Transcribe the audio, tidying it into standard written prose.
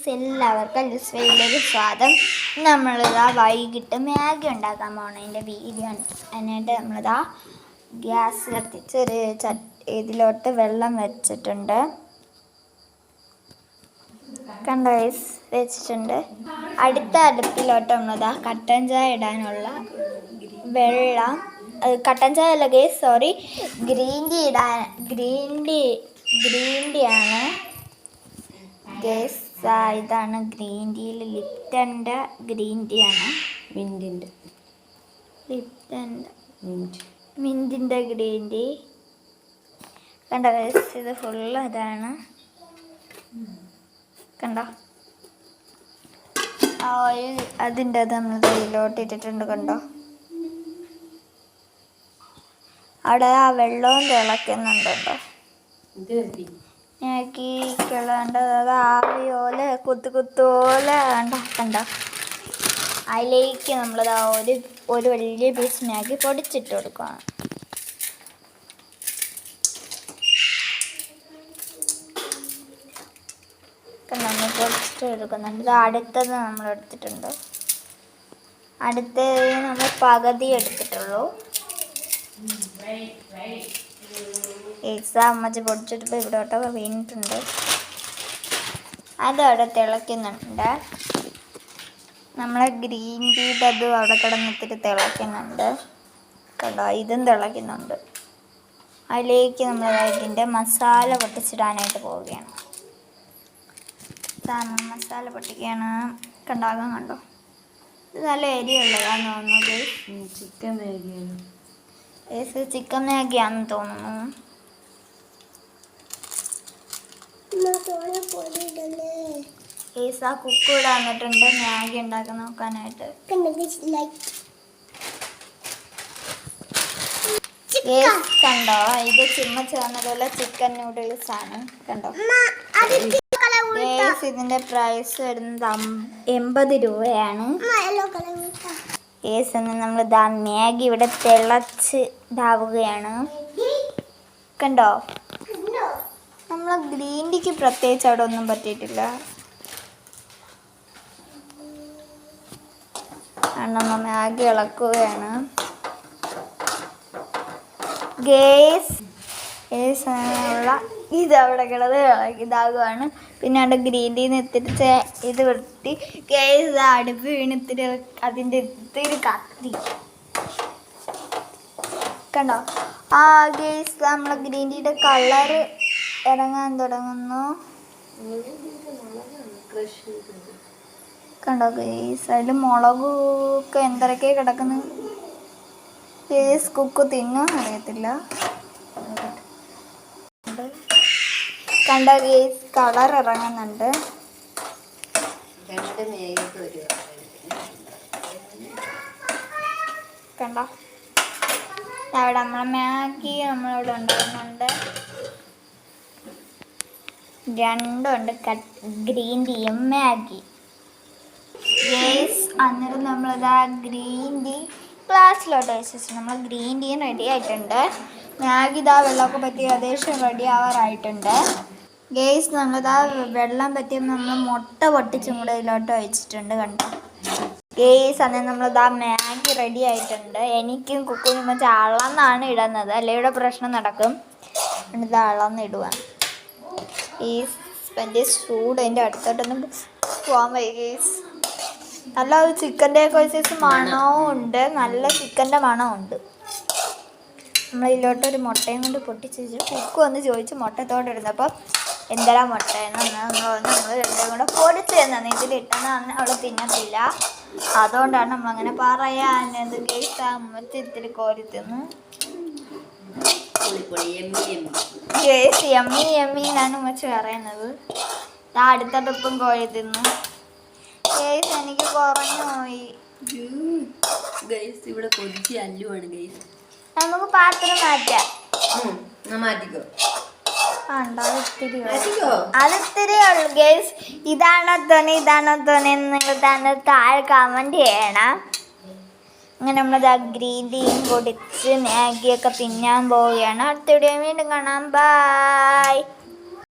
എല്ലാവർക്കും ലുസ്വയിലേക്ക് സ്വാഗതം. നമ്മളിതാ വൈകിട്ട് മാഗി ഉണ്ടാക്കാൻ പോണതിൻ്റെ വീഡിയോ ആണ്. അതിനായിട്ട് നമ്മളിതാ ഗ്യാസ് കത്തിച്ച് ഒരു ഇതിലോട്ട് വെള്ളം വെച്ചിട്ടുണ്ട്. കണ്ടോ വെച്ചിട്ടുണ്ട്. അടുത്ത അടുപ്പിലോട്ട് നമ്മളിതാ കട്ടൻ ചായ ഇടാനുള്ള വെള്ളം, കട്ടൻ ചായ അല്ല ഗൈസ്, സോറി, ഗ്രീൻ ടീ ആണ് ഗൈസ്. ഇതാണ് ഗ്രീൻ ടീയിൽ ലിപ്റ്റൻ്റെ ഗ്രീൻ ടീ ആണ്. മിൻറ്റിൻ്റെ ഗ്രീൻ ടീ. കണ്ടോ ഗൈസ്, ഇത് ഫുള്ള് ഇതാണ്. കണ്ടോ അതിൻ്റെ അത് നമ്മൾ ഇതിലോട്ട് ഇട്ടിട്ടുണ്ട്. കണ്ടോ അവിടെ ആ വെള്ളവും തിളയ്ക്കുന്നുണ്ട്. മാഗിക്കുള്ളതുണ്ട്. അത് ആവി പോലെ കുത്തുപോലെ കണ്ടോ. അതിലേക്ക് നമ്മളത് ഒരു വലിയ പീസ് മാഗി പൊടിച്ചിട്ട് കൊടുക്കുകയാണ്. നമ്മൾ പൊടിച്ചിട്ട് എടുക്കുന്നുണ്ട്. ഇത് അടുത്തത് നമ്മൾ എടുത്തിട്ടുണ്ട്. അടുത്തത് നമ്മൾ പകുതി എടുത്തിട്ടുള്ളൂ. അമ്മച്ചി പൊടിച്ചിട്ട് ഇവിടോട്ടൊക്കെ വീണിട്ടുണ്ട്. അതവിടെ തിളയ്ക്കുന്നുണ്ട്. നമ്മളെ ഗ്രീൻ ടീയുടെ അതും അവിടെ കിടന്നിട്ട് തിളയ്ക്കുന്നുണ്ട്. കണ്ടോ, ഇതും തിളയ്ക്കുന്നുണ്ട്. അതിലേക്ക് നമ്മൾ ഇതിൻ്റെ മസാല പൊട്ടിച്ചിടാനായിട്ട് പോവുകയാണ്. മസാല പൊട്ടിക്കുകയാണ്. കണ്ടാകാൻ കണ്ടോ, ഇത് നല്ല എരിയുള്ളതാന്ന് തോന്നുന്നത്. ചിക്കൻ മാഗിയാണെന്ന് തോന്നുന്നു. ആ കുക്ക് ഇവിടെ വന്നിട്ടുണ്ട് മാഗി ഉണ്ടാക്കാൻ നോക്കാനായിട്ട്. കണ്ടോ, ഇത് ചുമ്മാ ചേർന്നതുപോലെ ചിക്കൻ നൂഡിൽസ് ആണ്. കണ്ടോ, ഇതിന്റെ പ്രൈസ് വരുന്നത് 80 രൂപയാണ്. നമ്മൾ മാഗി ഇവിടെ തിളച്ച് ഇതാവുകയാണ്. കണ്ടോ, നമ്മൾ ഗ്രീൻ ടീക്ക് പ്രത്യേകിച്ച് അവിടെ ഒന്നും പറ്റിയിട്ടില്ല. നമ്മൾ മാഗി ഇളക്കുകയാണ് ഗേസ്. ഇതവിടെ കിടന്ന് ഇതാകുകയാണ്. പിന്നെ അവിടെ ഗ്രീൻ ടീ എത്തിച്ച് ഇത് വൃത്തി ഗേസ് അടുപ്പ് വീണിത്തിരി അതിൻ്റെ ഇത്തിരി കത്തി. കണ്ടോ ആ ഗേസ്, നമ്മളെ ഗ്രീൻ ടീയുടെ കളറ് ഇറങ്ങാൻ തുടങ്ങുന്നു. കണ്ടോ ഗേസ്, അതിൽ മുളകൊക്കെ എന്തൊക്കെ കിടക്കുന്നു. ഗേസ് കുക്ക് തിന്നാൻ അറിയത്തില്ല. കണ്ടോ ഗേസ്, കളർ ഇറങ്ങുന്നുണ്ട്. കണ്ടോ അവിടെ നമ്മളെ മാഗി നമ്മളിവിടെ ഉണ്ടാകുന്നുണ്ട്. രണ്ടുണ്ട്, ഗ്രീൻ ടീയും മാഗി ഗേസ്. അന്നേരം നമ്മളിതാ ഗ്രീൻ ടീ ഗ്ലാസ്സിലോട്ട് വെച്ചിട്ട് നമ്മൾ ഗ്രീൻ ടീയും റെഡി ആയിട്ടുണ്ട്. മാഗി ഇതാ വെള്ളമൊക്കെ പറ്റി ഏകദേശം റെഡി ആവാറായിട്ടുണ്ട് ഗേസ്. നമ്മളിതാ വെള്ളം പറ്റിയപ്പോൾ നമ്മൾ മുട്ട പൊട്ടിച്ചും കൂടെ ഇതിലോട്ട് ഒഴിച്ചിട്ടുണ്ട്. കണ്ടോ ഗേസ്, അന്നേരം നമ്മളിതാ മാഗി റെഡി ആയിട്ടുണ്ട്. എനിക്കും കുക്കും വെച്ചാൽ അളന്നാണ് ഇടുന്നത്, അല്ലെ ഇവിടെ പ്രശ്നം നടക്കും. ഇത് അളന്നിടുവാണ്. ഈ വലിയ ചൂട് അതിൻ്റെ അടുത്തോട്ടൊന്നും പോകാൻ വയ്യ ഗേസ്. നല്ല ചിക്കൻ്റെ ഒക്കെ വെച്ച് മണവും ഉണ്ട്, നല്ല ചിക്കൻ്റെ മണവും ഉണ്ട്. നമ്മൾ ഇതിലോട്ടൊരു മുട്ടയും കൊണ്ട് പൊട്ടിച്ച് കുക്ക് വന്ന് ചോദിച്ച് മുട്ടത്തോടെ ഇടുന്നപ്പോൾ എന്തെല്ലാം മുട്ടയെന്ന് നമ്മൾ രണ്ടും കൂടെ പൊടിച്ച് തന്നു. ഇതിലിട്ടെന്ന് അവൾ തിന്നത്തില്ല, അതുകൊണ്ടാണ് നമ്മളങ്ങനെ പറയാനത് ഗേസ്. അമ്മച്ച് ഇത്തിരി കോരി തിന്നു ഗേസ്. യമ്മി യമ്മി എന്നാണ് അമ്മച്ച് പറയുന്നത്. അടുത്ത ട്രിപ്പും കോരി തിന്നു ഗേസ്. എനിക്ക് കുറഞ്ഞു പോയി ഗൈസ്. ഇവിടെ കൊതിച്ച് അല്ലുവാണ് ഗൈസ്. നമുക്ക് പാത്രം മാറ്റാം. മാറ്റിക്കോ. അതിത്തിരി ഉള്ളു ഗേസ്. ഇതാണോ തോന്നി നിങ്ങൾ തന്നെ താഴെ കമൻറ്റ് ചെയ്യണം. അങ്ങനെ നമ്മളത് ഗ്രീൻ ടീയും കുടിച്ച് മാഗിയൊക്കെ തിന്നാൻ പോവുകയാണ്. അടുത്ത വീഡിയോ വീണ്ടും കാണാം. ബൈ.